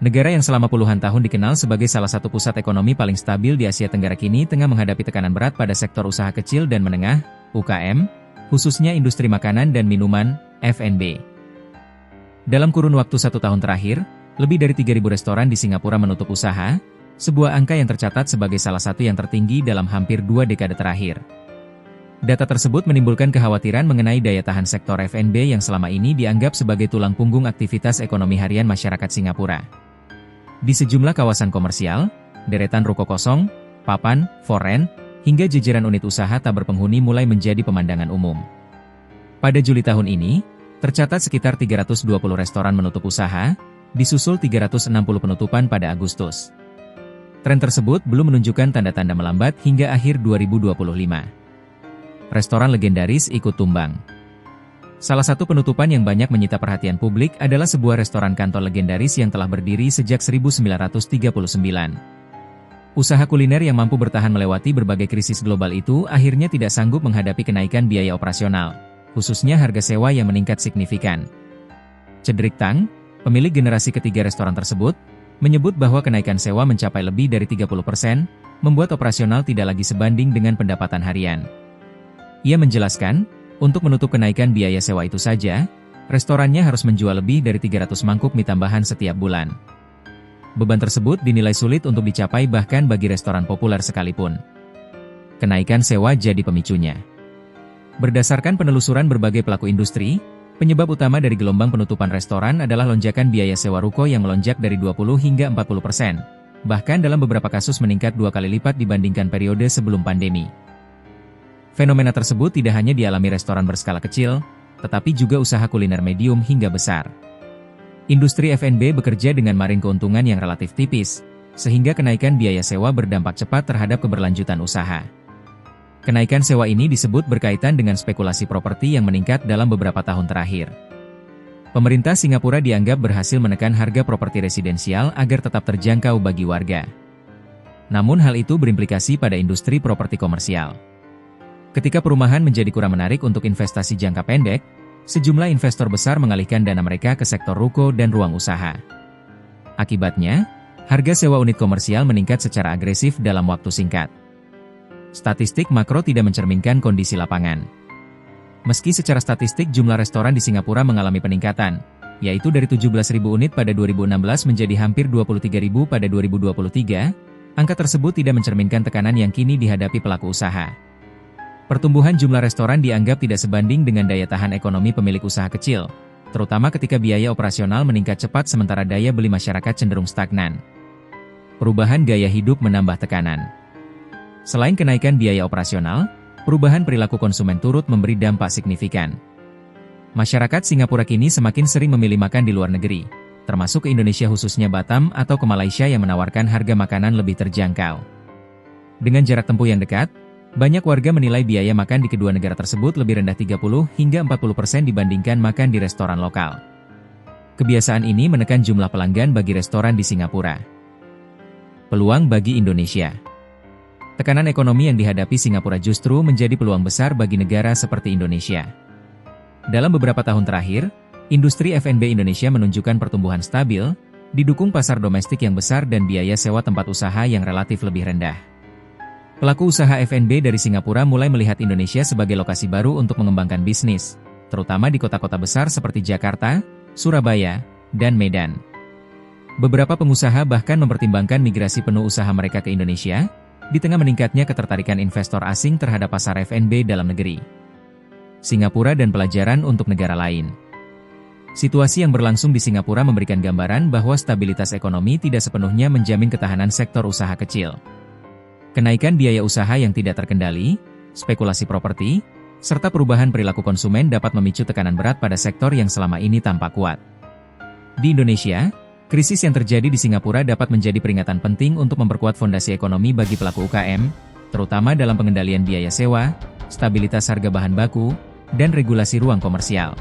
Negara yang selama puluhan tahun dikenal sebagai salah satu pusat ekonomi paling stabil di Asia Tenggara kini tengah menghadapi tekanan berat pada sektor usaha kecil dan menengah, UKM, khususnya industri makanan dan minuman, F&B. Dalam kurun waktu 1 tahun terakhir, lebih dari 3.000 restoran di Singapura menutup usaha, sebuah angka yang tercatat sebagai salah satu yang tertinggi dalam hampir 2 dekade terakhir. Data tersebut menimbulkan kekhawatiran mengenai daya tahan sektor F&B yang selama ini dianggap sebagai tulang punggung aktivitas ekonomi harian masyarakat Singapura. Di sejumlah kawasan komersial, deretan ruko kosong, papan, foren, hingga jajaran unit usaha tak berpenghuni mulai menjadi pemandangan umum. Pada Juli tahun ini, tercatat sekitar 320 restoran menutup usaha, disusul 360 penutupan pada Agustus. Tren tersebut belum menunjukkan tanda-tanda melambat hingga akhir 2025. Restoran legendaris ikut tumbang. Salah satu penutupan yang banyak menyita perhatian publik adalah sebuah restoran kantor legendaris yang telah berdiri sejak 1939. Usaha kuliner yang mampu bertahan melewati berbagai krisis global itu akhirnya tidak sanggup menghadapi kenaikan biaya operasional, khususnya harga sewa yang meningkat signifikan. Cedric Tang, pemilik generasi ketiga restoran tersebut, menyebut bahwa kenaikan sewa mencapai lebih dari 30%, membuat operasional tidak lagi sebanding dengan pendapatan harian. Ia menjelaskan, untuk menutup kenaikan biaya sewa itu saja, restorannya harus menjual lebih dari 300 mangkuk mie tambahan setiap bulan. Beban tersebut dinilai sulit untuk dicapai bahkan bagi restoran populer sekalipun. Kenaikan sewa jadi pemicunya. Berdasarkan penelusuran berbagai pelaku industri, penyebab utama dari gelombang penutupan restoran adalah lonjakan biaya sewa ruko yang melonjak dari 20 hingga 40%, bahkan dalam beberapa kasus meningkat 2 kali lipat dibandingkan periode sebelum pandemi. Fenomena tersebut tidak hanya dialami restoran berskala kecil, tetapi juga usaha kuliner medium hingga besar. Industri F&B bekerja dengan margin keuntungan yang relatif tipis, sehingga kenaikan biaya sewa berdampak cepat terhadap keberlanjutan usaha. Kenaikan sewa ini disebut berkaitan dengan spekulasi properti yang meningkat dalam beberapa tahun terakhir. Pemerintah Singapura dianggap berhasil menekan harga properti residensial agar tetap terjangkau bagi warga. Namun hal itu berimplikasi pada industri properti komersial. Ketika perumahan menjadi kurang menarik untuk investasi jangka pendek, sejumlah investor besar mengalihkan dana mereka ke sektor ruko dan ruang usaha. Akibatnya, harga sewa unit komersial meningkat secara agresif dalam waktu singkat. Statistik makro tidak mencerminkan kondisi lapangan. Meski secara statistik jumlah restoran di Singapura mengalami peningkatan, yaitu dari 17.000 unit pada 2016 menjadi hampir 23.000 pada 2023, angka tersebut tidak mencerminkan tekanan yang kini dihadapi pelaku usaha. Pertumbuhan jumlah restoran dianggap tidak sebanding dengan daya tahan ekonomi pemilik usaha kecil, terutama ketika biaya operasional meningkat cepat sementara daya beli masyarakat cenderung stagnan. Perubahan gaya hidup menambah tekanan. Selain kenaikan biaya operasional, perubahan perilaku konsumen turut memberi dampak signifikan. Masyarakat Singapura kini semakin sering memilih makan di luar negeri, termasuk ke Indonesia khususnya Batam atau ke Malaysia yang menawarkan harga makanan lebih terjangkau. Dengan jarak tempuh yang dekat, banyak warga menilai biaya makan di kedua negara tersebut lebih rendah 30 hingga 40% dibandingkan makan di restoran lokal. Kebiasaan ini menekan jumlah pelanggan bagi restoran di Singapura. Peluang bagi Indonesia. Tekanan ekonomi yang dihadapi Singapura justru menjadi peluang besar bagi negara seperti Indonesia. Dalam beberapa tahun terakhir, industri F&B Indonesia menunjukkan pertumbuhan stabil, didukung pasar domestik yang besar dan biaya sewa tempat usaha yang relatif lebih rendah. Pelaku usaha F&B dari Singapura mulai melihat Indonesia sebagai lokasi baru untuk mengembangkan bisnis, terutama di kota-kota besar seperti Jakarta, Surabaya, dan Medan. Beberapa pengusaha bahkan mempertimbangkan migrasi penuh usaha mereka ke Indonesia, di tengah meningkatnya ketertarikan investor asing terhadap pasar F&B dalam negeri. Singapura dan pelajaran untuk negara lain. Situasi yang berlangsung di Singapura memberikan gambaran bahwa stabilitas ekonomi tidak sepenuhnya menjamin ketahanan sektor usaha kecil. Kenaikan biaya usaha yang tidak terkendali, spekulasi properti, serta perubahan perilaku konsumen dapat memicu tekanan berat pada sektor yang selama ini tampak kuat. Di Indonesia, krisis yang terjadi di Singapura dapat menjadi peringatan penting untuk memperkuat fondasi ekonomi bagi pelaku UKM, terutama dalam pengendalian biaya sewa, stabilitas harga bahan baku, dan regulasi ruang komersial.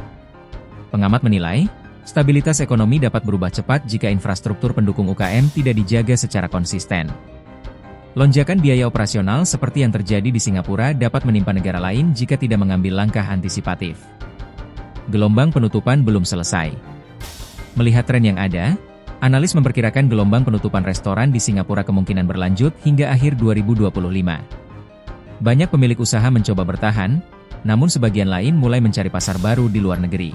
Pengamat menilai, stabilitas ekonomi dapat berubah cepat jika infrastruktur pendukung UKM tidak dijaga secara konsisten. Lonjakan biaya operasional seperti yang terjadi di Singapura dapat menimpa negara lain jika tidak mengambil langkah antisipatif. Gelombang penutupan belum selesai. Melihat tren yang ada, Analis memperkirakan gelombang penutupan restoran di Singapura kemungkinan berlanjut hingga akhir 2025. Banyak pemilik usaha mencoba bertahan, namun sebagian lain mulai mencari pasar baru di luar negeri.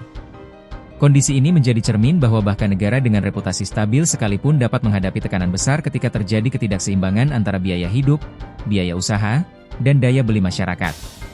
Kondisi ini menjadi cermin bahwa bahkan negara dengan reputasi stabil sekalipun dapat menghadapi tekanan besar ketika terjadi ketidakseimbangan antara biaya hidup, biaya usaha, dan daya beli masyarakat.